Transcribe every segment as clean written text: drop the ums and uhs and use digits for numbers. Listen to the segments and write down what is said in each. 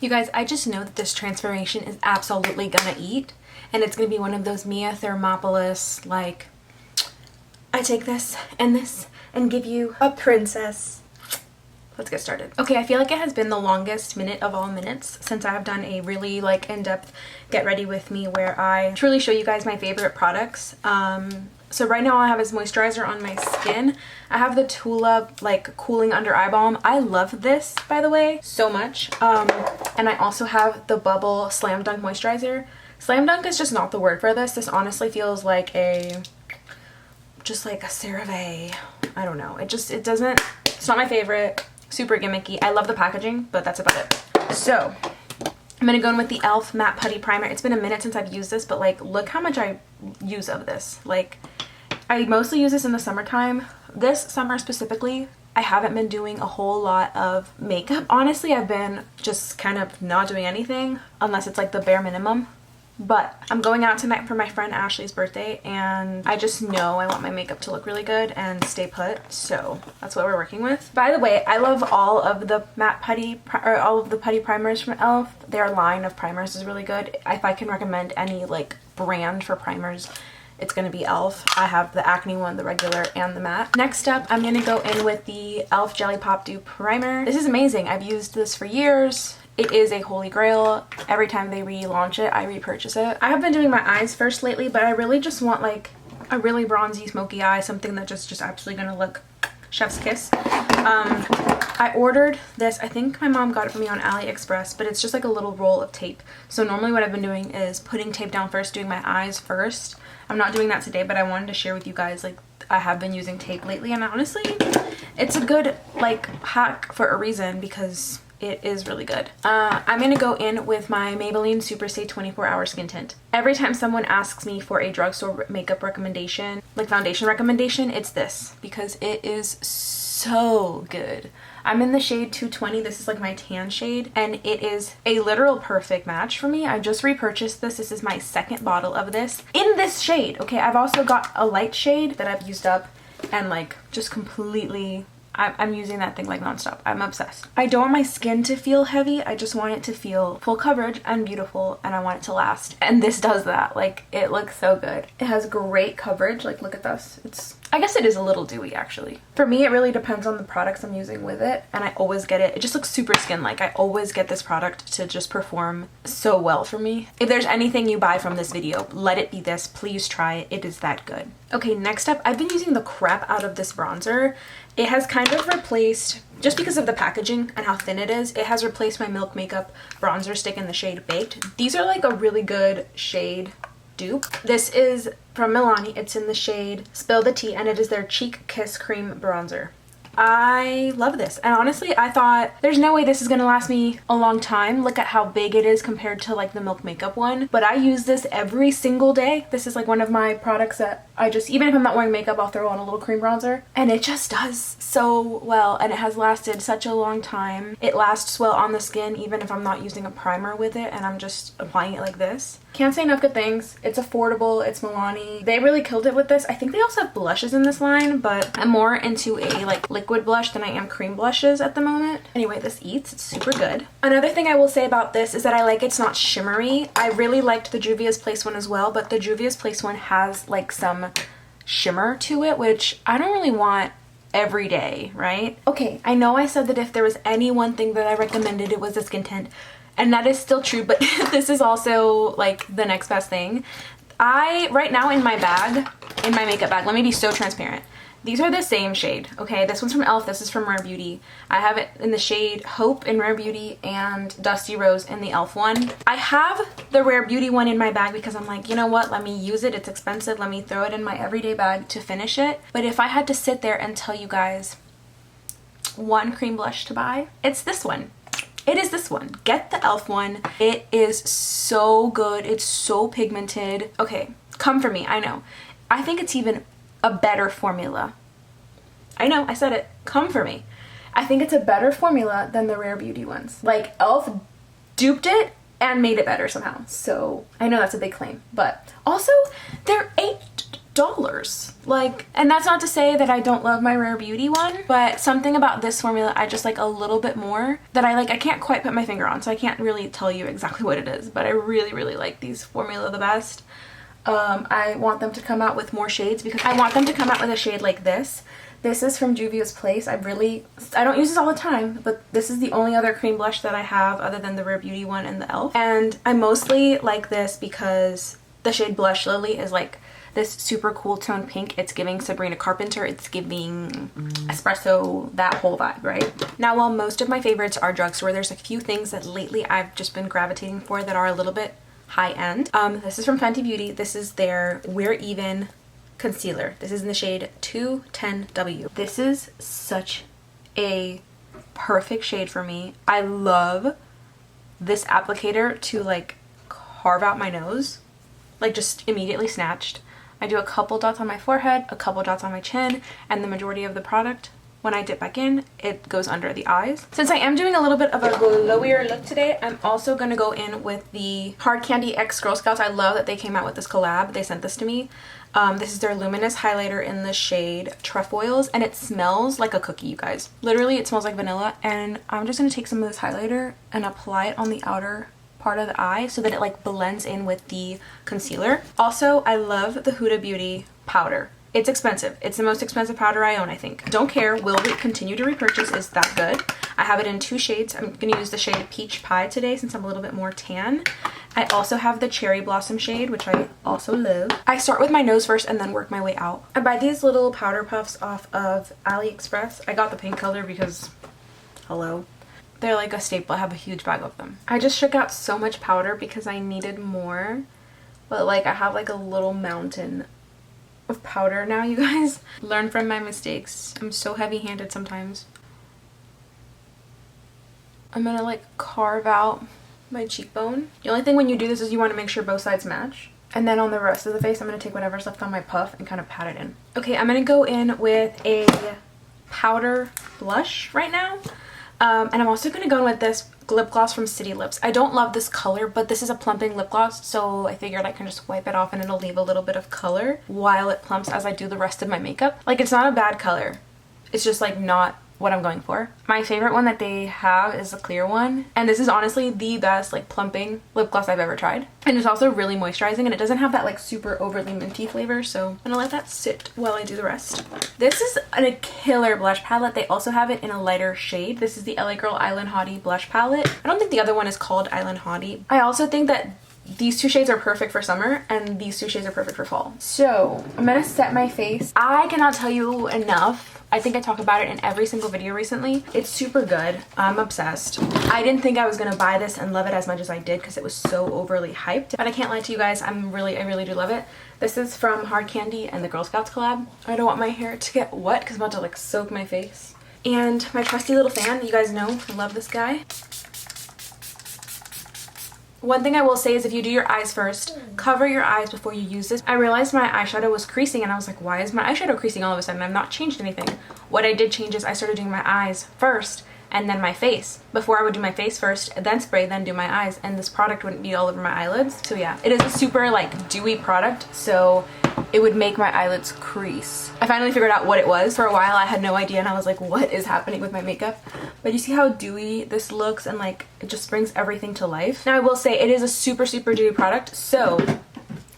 You guys, I just know that this transformation is absolutely gonna eat, and it's gonna be one of those Mia Thermopolis, like, I take this and give you a princess. Let's get started. Okay, I feel like it has been the longest minute of all minutes since I have done a really like in-depth get ready with me where I truly show you guys my favorite products. So right now all I have is moisturizer on my skin. I have the Tula like cooling under eye balm. I love this, by the way, so much. And I also have the Bubble Slam Dunk moisturizer. Slam Dunk is just not the word for this. This honestly feels like just like a CeraVe. I don't know. It's not my favorite. Super gimmicky. I love the packaging, but that's about it. So I'm gonna go in with the e.l.f. Matte Putty Primer. It's been a minute since I've used this, but like look how much I use of this. Like I mostly use this in the summertime. This summer specifically, I haven't been doing a whole lot of makeup. Honestly, I've been just kind of not doing anything unless it's like the bare minimum. But I'm going out tonight for my friend Ashley's birthday, and I just know I want my makeup to look really good and stay put, so that's what we're working with. By the way, I love all of the matte putty, or all of the putty primers from e.l.f. Their line of primers is really good. If I can recommend any like brand for primers, it's gonna be e.l.f. I have the acne one, the regular, and the matte. Next up, I'm gonna go in with the e.l.f. Jelly Pop Dew Primer. This is amazing. I've used this for years. It is a holy grail. Every time they relaunch it, I repurchase it. I have been doing my eyes first lately, but I really just want like a really bronzy, smoky eye, something that just absolutely gonna look chef's kiss. I ordered this. I think my mom got it for me on AliExpress, but it's just like a little roll of tape. So normally what I've been doing is putting tape down first, doing my eyes first. I'm not doing that today, but I wanted to share with you guys like I have been using tape lately, and honestly, it's a good like hack for a reason because it is really good. I'm gonna go in with my Maybelline Super Stay 24-Hour Skin Tint. Every time someone asks me for a drugstore makeup recommendation, like foundation recommendation, it's this because it is so good. I'm in the shade 220. This is like my tan shade, and it is a literal perfect match for me. I just repurchased this. This is my second bottle of this in this shade. Okay, I've also got a light shade that I've used up and like just completely I'm using that thing like nonstop. I'm obsessed. I don't want my skin to feel heavy. I just want it to feel full coverage and beautiful, and I want it to last. And this does that. Like, it looks so good. It has great coverage. Like, look at this. I guess it is a little dewy, actually. For me, it really depends on the products I'm using with it, and I always get it. It just looks super skin-like. I always get this product to just perform so well for me. If there's anything you buy from this video, let it be this. Please try it. It is that good. Okay, next up, I've been using the crap out of this bronzer. It has kind of replaced, just because of the packaging and how thin it is, it has replaced my Milk Makeup bronzer stick in the shade Baked. These are like a really good shade dupe. This is from Milani. It's in the shade Spill the Tea, and it is their Cheek Kiss Cream Bronzer. I love this, and honestly I thought there's no way this is gonna last me a long time. Look at how big it is compared to like the Milk Makeup one, but I use this every single day. This is like one of my products that I just, even if I'm not wearing makeup, I'll throw on a little cream bronzer, and it just does so well, and it has lasted such a long time. It lasts well on the skin even if I'm not using a primer with it and I'm just applying it like this. Can't say enough good things. It's affordable. It's Milani. They really killed it with this. I think they also have blushes in this line, but I'm more into a like liquid blush than I am cream blushes at the moment. Anyway, this eats. It's super good. Another thing I will say about this is that I like it's not shimmery. I really liked the Juvia's Place one as well, but the Juvia's Place one has like some shimmer to it, which I don't really want every day, right? Okay, I know I said that if there was any one thing that I recommended, it was the skin tint. And that is still true, but this is also like the next best thing. Right now in my bag, in my makeup bag, let me be so transparent. These are the same shade, okay? This one's from e.l.f., this is from Rare Beauty. I have it in the shade Hope in Rare Beauty and Dusty Rose in the e.l.f. one. I have the Rare Beauty one in my bag because I'm like, you know what? Let me use it. It's expensive. Let me throw it in my everyday bag to finish it. But if I had to sit there and tell you guys one cream blush to buy, it's this one. It is this one. Get the e.l.f. one. It is so good. It's so pigmented. Okay, come for me. I know. I think it's even a better formula. I know, I said it. Come for me. I think it's a better formula than the Rare Beauty ones. Like, e.l.f. duped it and made it better somehow. So, I know that's a big claim. But also, they're $12. Like, and that's not to say that I don't love my Rare Beauty one, but something about this formula I just like a little bit more that I like. I can't quite put my finger on, so I can't really tell you exactly what it is, but I really, really like these formula the best. I want them to come out with more shades because I want them to come out with a shade like this. This is from Juvia's Place. I don't use this all the time, but this is the only other cream blush that I have other than the Rare Beauty one and the e.l.f. And I mostly like this because the shade Blush Lily is like this super cool tone pink. It's giving Sabrina Carpenter. It's giving espresso, that whole vibe, right? Now, while most of my favorites are drugstore, there's a few things that lately I've just been gravitating for that are a little bit high end. This is from Fenty Beauty. This is their We're Even concealer. This is in the shade 210W. This is such a perfect shade for me. I love this applicator to like carve out my nose, like just immediately snatched. I do a couple dots on my forehead, a couple dots on my chin, and the majority of the product, when I dip back in, it goes under the eyes. Since I am doing a little bit of a glowier look today, I'm also going to go in with the Hard Candy X Girl Scouts. I love that they came out with this collab. They sent this to me. This is their luminous highlighter in the shade Trefoils, and it smells like a cookie, you guys. Literally, it smells like vanilla, and I'm just going to take some of this highlighter and apply it on the outer part of the eye so that it like blends in with the concealer. Also, I love the Huda Beauty powder. It's expensive. It's the most expensive powder I own, I think. Don't care. Will continue to repurchase. It's that good. I have it in 2 shades. I'm going to use the shade Peach Pie today since I'm a little bit more tan. I also have the Cherry Blossom shade, which I also love. I start with my nose first and then work my way out. I buy these little powder puffs off of AliExpress. I got the pink color because, hello. They're like a staple. I have a huge bag of them. I just shook out so much powder because I needed more. But like I have like a little mountain of powder now, you guys. Learn from my mistakes. I'm so heavy-handed sometimes. I'm gonna like carve out my cheekbone. The only thing when you do this is you want to make sure both sides match. And then on the rest of the face, I'm gonna take whatever's left on my puff and kind of pat it in. Okay, I'm gonna go in with a powder blush right now. And I'm also going to go in with this lip gloss from City Lips. I don't love this color, but this is a plumping lip gloss, so I figured I can just wipe it off and it'll leave a little bit of color while it plumps as I do the rest of my makeup. Like, it's not a bad color. It's just like not what I'm going for. My favorite one that they have is the clear one, and this is honestly the best like plumping lip gloss I've ever tried. And it's also really moisturizing, and it doesn't have that like super overly minty flavor, so I'm gonna let that sit while I do the rest. This is a killer blush palette. They also have it in a lighter shade. This is the LA Girl Island Hottie blush palette. I don't think the other one is called Island Hottie. I also think that these 2 shades are perfect for summer and these 2 shades are perfect for fall. So I'm gonna set my face. I cannot tell you enough. I think I talk about it in every single video recently. It's super good. I'm obsessed. I didn't think I was gonna buy this and love it as much as I did because it was so overly hyped. But I can't lie to you guys, I really do love it. This is from Hard Candy and the Girl Scouts collab. I don't want my hair to get wet because I'm about to like soak my face. And my trusty little fan, you guys know I love this guy. One thing I will say is if you do your eyes first, cover your eyes before you use this. I realized my eyeshadow was creasing and I was like, why is my eyeshadow creasing all of a sudden? I've not changed anything. What I did change is I started doing my eyes first and then my face. Before I would do my face first, then spray, then do my eyes, and this product wouldn't be all over my eyelids. So yeah, it is a super like dewy product, so it would make my eyelids crease. I finally figured out what it was. For a while I had no idea and I was like, what is happening with my makeup? But you see how dewy this looks, and like it just brings everything to life. Now I will say it is a super dewy product, so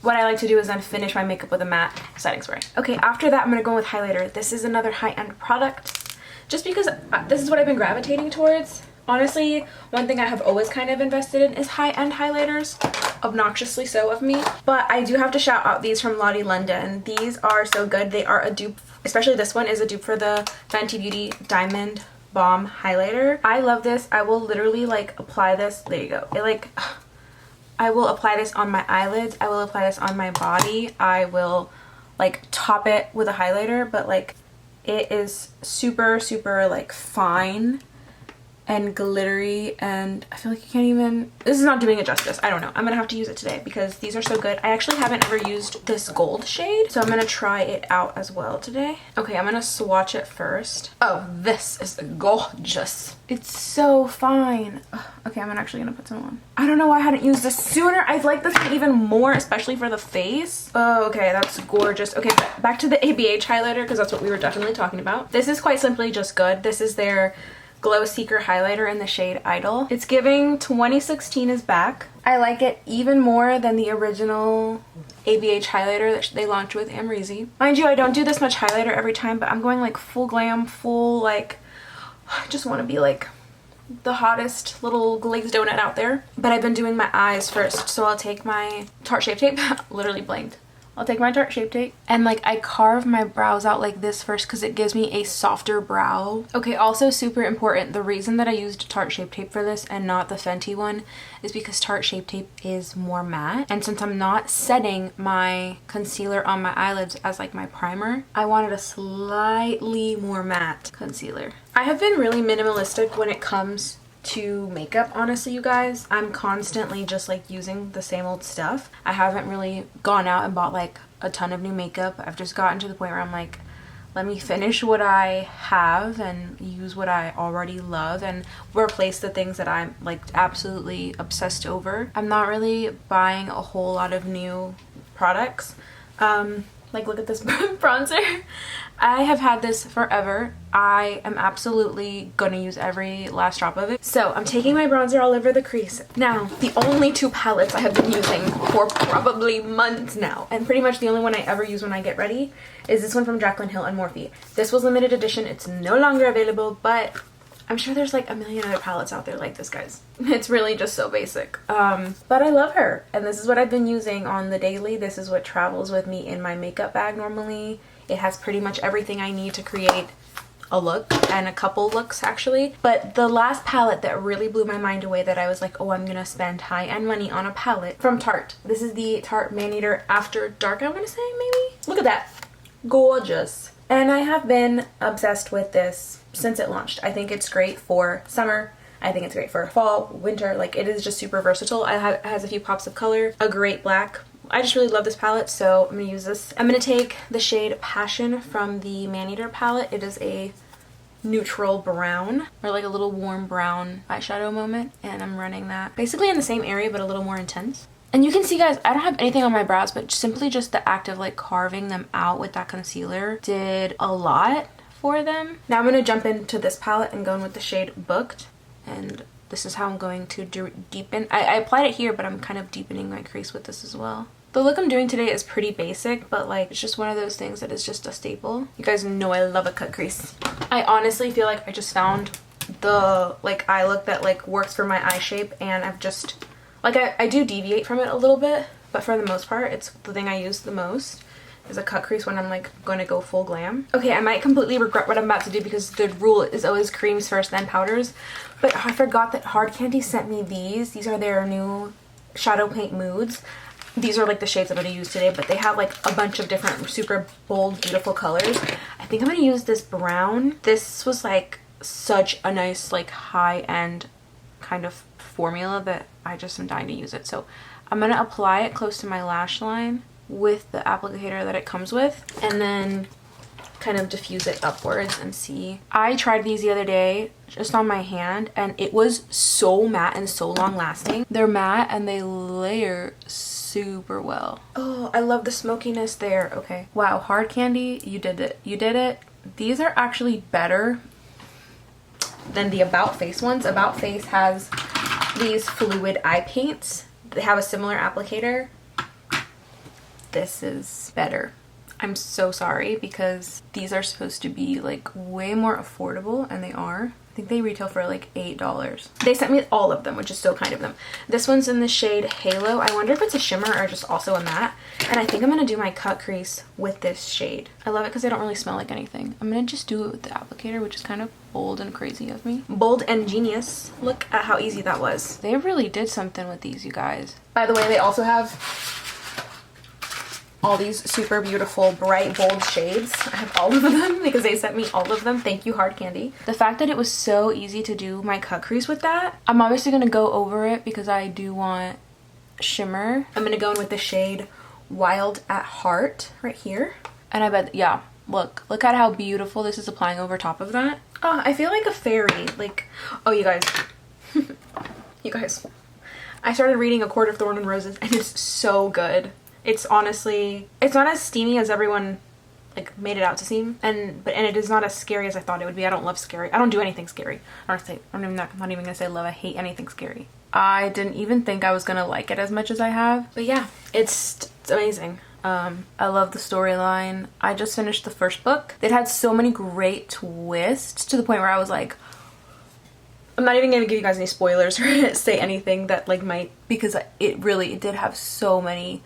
what I like to do is then finish my makeup with a matte setting spray. Okay, after that I'm gonna go with highlighter. This is another high-end product just because this is what I've been gravitating towards. Honestly, one thing I have always kind of invested in is high-end highlighters, obnoxiously so of me. But I do have to shout out these from Lottie London. These are so good. They are a dupe, especially this one is a dupe for the Fenty Beauty Diamond Balm highlighter. I love this. I will literally like apply this. There you go. It like, I will apply this on my eyelids. I will apply this on my body. I will like top it with a highlighter, but like it is super like fine and glittery, and I feel like you can't even, this is not doing it justice. I don't know. I'm gonna have to use it today because these are so good. I actually haven't ever used this gold shade, so I'm gonna try it out as well today. Okay, I'm gonna swatch it first. Oh, this is gorgeous. It's so fine. Ugh, okay, I'm actually gonna put some on. I don't know why I hadn't used this sooner. I like this one even more, especially for the face. Oh, okay, that's gorgeous. Okay, back to the ABH highlighter because that's what we were definitely talking about. This is quite simply just good. This is their Glow Seeker highlighter in the shade Idol. It's giving 2016 is back. I like it even more than the original ABH highlighter that they launched with Amrezy. Mind you, I don't do this much highlighter every time, but I'm going like full glam, full like, I just want to be like the hottest little glazed donut out there. But I've been doing my eyes first, so I'll take my Tarte Shape Tape, literally blanked. I'll take my Tarte Shape Tape and like I carve my brows out like this first because it gives me a softer brow. Okay, also super important, the reason that I used Tarte Shape Tape for this and not the Fenty one is because Tarte Shape Tape is more matte, and since I'm not setting my concealer on my eyelids as like my primer, I wanted a slightly more matte concealer. I have been really minimalistic when it comes to makeup, honestly, you guys. I'm constantly just like using the same old stuff. I haven't really gone out and bought like a ton of new makeup. I've just gotten to the point where I'm like, let me finish what I have and use what I already love and replace the things that I'm like absolutely obsessed over. I'm not really buying a whole lot of new products. Like, look at this bronzer. I have had this forever. I am absolutely gonna use every last drop of it. So I'm taking my bronzer all over the crease. Now, the only two palettes I have been using for probably months now, and pretty much the only one I ever use when I get ready, is this one from Jaclyn Hill and Morphe. This was limited edition. It's no longer available, but I'm sure there's like a million other palettes out there like this, guys. It's really just so basic. But I love her. And this is what I've been using on the daily. This is what travels with me in my makeup bag normally. It has pretty much everything I need to create a look, and a couple looks actually. But the last palette that really blew my mind away, that I was like, oh, I'm gonna spend high-end money on a palette, from Tarte. This is the Tarte Maneater After Dark, I want to say, maybe? Look at that. Gorgeous. And I have been obsessed with this since it launched. I think it's great for summer. I think it's great for fall, winter. Like, it is just super versatile. It has a few pops of color, a great black. I just really love this palette, so I'm gonna use this. I'm gonna take the shade Passion from the Maneater palette. It is a neutral brown, or like a little warm brown eyeshadow moment, and I'm running that basically in the same area but a little more intense. And you can see, guys, I don't have anything on my brows, but simply just the act of like carving them out with that concealer did a lot for them. Now I'm gonna jump into this palette and go in with the shade Booked, and this is how I'm going to deepen. I applied it here, but I'm kind of deepening my crease with this as well. The look I'm doing today is pretty basic, but like it's just one of those things that is just a staple. You guys know I love a cut crease. I honestly feel like I just found the like eye look that like works for my eye shape, and I've just like I do deviate from it a little bit, but for the most part it's the thing I use the most is a cut crease when I'm like going to go full glam. Okay, I might completely regret what I'm about to do because the rule is always creams first then powders, but I forgot that Hard Candy sent me these. These are their new shadow paint moods. These are like the shades I'm going to use today, but they have like a bunch of different super bold, beautiful colors. I think I'm going to use this brown. This was like such a nice like high-end kind of formula that I just am dying to use it. So I'm going to apply it close to my lash line with the applicator that it comes with, and then kind of diffuse it upwards and see. I tried these the other day just on my hand, and it was so matte and so long lasting. They're matte and they layer super well. Oh, I love the smokiness there. Okay, wow, Hard Candy, you did it. You did it. These are actually better than the About Face ones. About Face has these fluid eye paints. They have a similar applicator. This is better. I'm so sorry because these are supposed to be like way more affordable, and they are. I think they retail for like $8. They sent me all of them, which is so kind of them. This one's in the shade Halo. I wonder if it's a shimmer or just also a matte. And I think I'm going to do my cut crease with this shade. I love it because they don't really smell like anything. I'm going to just do it with the applicator, which is kind of bold and crazy of me. Bold and genius. Look at how easy that was. They really did something with these, you guys. By the way, they also have all these super beautiful, bright, bold shades. I have all of them because they sent me all of them. Thank you, Hard Candy. The fact that it was so easy to do my cut crease with that, I'm obviously going to go over it because I do want shimmer. I'm going to go in with the shade Wild at Heart right here. And I bet, yeah, look at how beautiful this is applying over top of that. Oh, I feel like a fairy. Like, oh, you guys. You guys. I started reading A Court of Thorn and Roses and it's so good. It's honestly, it's not as steamy as everyone like made it out to seem, and it is not as scary as I thought it would be. I don't love scary. I don't do anything scary. I'm not even gonna say love. I hate anything scary. I didn't even think I was gonna like it as much as I have, but yeah, it's amazing. I love the storyline. I just finished the first book. It had so many great twists to the point where I was like, I'm not even gonna give you guys any spoilers or say anything that like might, because it did have so many.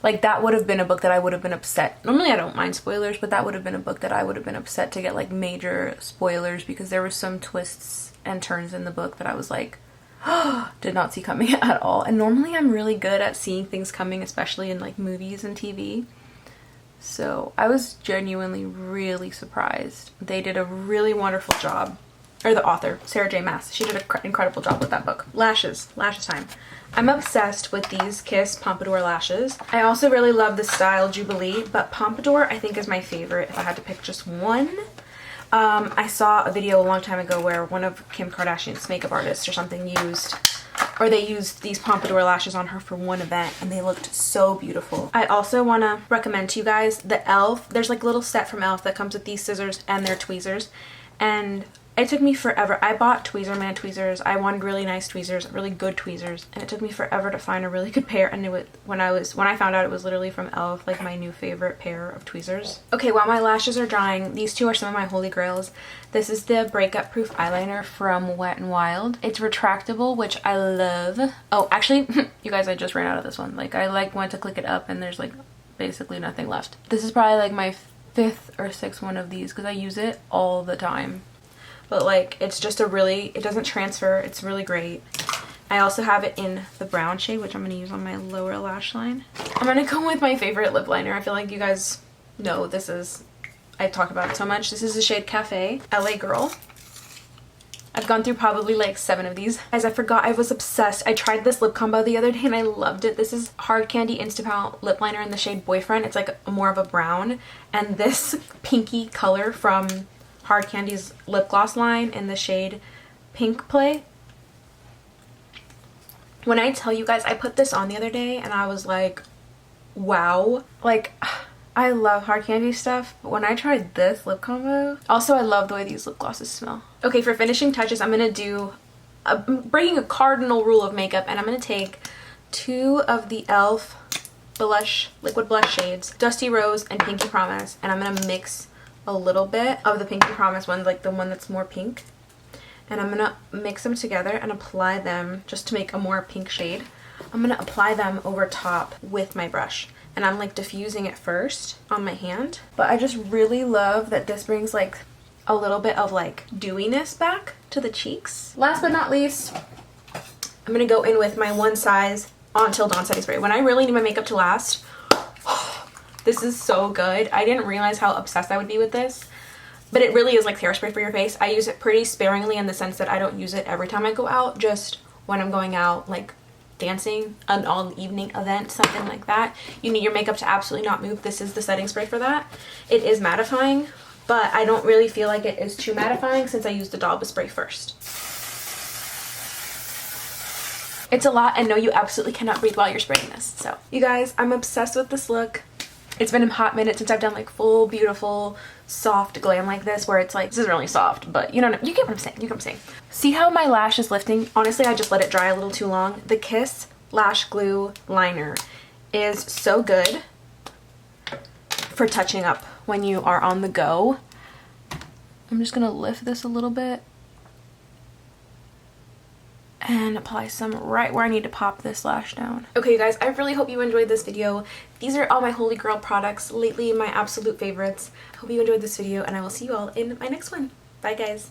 Like, that would have been a book that I would have been upset. Normally I don't mind spoilers, but that would have been a book that I would have been upset to get like major spoilers, because there were some twists and turns in the book that I was like, did not see coming at all. And normally I'm really good at seeing things coming, especially in like movies and TV. So I was genuinely really surprised. They did a really wonderful job. Or the author, Sarah J. Maas. She did an incredible job with that book. Lashes time. I'm obsessed with these Kiss Pompadour lashes. I also really love the style Jubilee, but Pompadour I think is my favorite if I had to pick just one. I saw a video a long time ago where one of Kim Kardashian's makeup artists or something they used these Pompadour lashes on her for one event and they looked so beautiful. I also want to recommend to you guys the e.l.f. There's like a little set from e.l.f. that comes with these scissors and their tweezers, and it took me forever. I bought Tweezerman tweezers. I wanted really nice tweezers, really good tweezers, and it took me forever to find a really good pair. And when I found out it was literally from e.l.f., like my new favorite pair of tweezers. Okay, while my lashes are drying, these two are some of my holy grails. This is the Breakup Proof eyeliner from Wet n Wild. It's retractable, which I love. Oh, actually, you guys, I just ran out of this one. Like, I went to click it up and there's like basically nothing left. This is probably like my 5th or 6th one of these because I use it all the time. But like, it's just it doesn't transfer. It's really great. I also have it in the brown shade, which I'm going to use on my lower lash line. I'm going to go with my favorite lip liner. I feel like you guys know I talk about it so much. This is the shade Cafe, LA Girl. I've gone through probably like 7 of these. As I forgot, I was obsessed. I tried this lip combo the other day and I loved it. This is Hard Candy Insta lip liner in the shade Boyfriend. It's like more of a brown. And this pinky color from Hard Candy's lip gloss line in the shade Pink Play. When I tell you guys, I put this on the other day and I was like, wow. Like, I love Hard Candy stuff, but when I tried this lip combo, also I love the way these lip glosses smell. Okay, for finishing touches, I'm gonna do breaking a cardinal rule of makeup, and I'm gonna take 2 of the e.l.f. liquid blush shades, Dusty Rose and Pinky Promise, and I'm gonna mix a little bit of the Pinky Promise one, like the one that's more pink, and I'm gonna mix them together and apply them just to make a more pink shade. I'm gonna apply them over top with my brush, and I'm like diffusing it first on my hand. But I just really love that this brings like a little bit of like dewiness back to the cheeks. Last but not least, I'm gonna go in with my One Size On Till Dawn setting spray. When I really need my makeup to last, this is so good. I didn't realize how obsessed I would be with this, but it really is like hairspray for your face. I use it pretty sparingly in the sense that I don't use it every time I go out, just when I'm going out like dancing, an all-evening event, something like that. You need your makeup to absolutely not move. This is the setting spray for that. It is mattifying, but I don't really feel like it is too mattifying since I used the Dauba spray first. It's a lot, and no, you absolutely cannot breathe while you're spraying this. So, you guys, I'm obsessed with this look. It's been a hot minute since I've done like full, beautiful, soft glam like this, where it's like, this is really soft, but you get what I'm saying. You get what I'm saying. See how my lash is lifting? Honestly, I just let it dry a little too long. The Kiss Lash Glue Liner is so good for touching up when you are on the go. I'm just gonna lift this a little bit and apply some right where I need to pop this lash down. Okay, you guys, I really hope you enjoyed this video. These are all my holy grail products, lately my absolute favorites. Hope you enjoyed this video, and I will see you all in my next one. Bye, guys.